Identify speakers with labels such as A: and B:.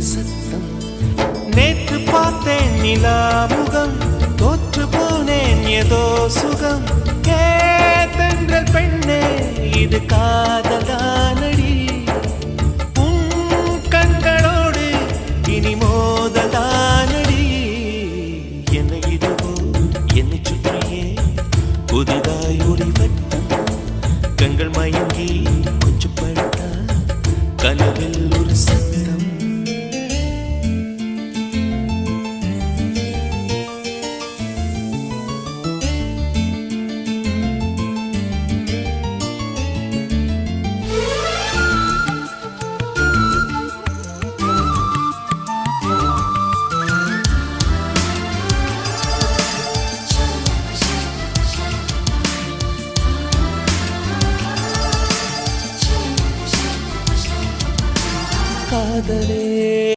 A: சத்தம். நேற்று பார்த்தேன் நிலாமுகம், தோற்று போனேன் ஏதோ சுகம். கேதென்றல் பெண்ணே இது காதலானடி, உன் கண்களோடு இனி மோதலானடி. என்னை இதுவோ என்னை சுற்றியே புதிதாய் ஒரு வட்டம், கண்கள் மயங்கி கொஞ்சம் படுத்தா கனவில் ஒரு சத்தம். காதலே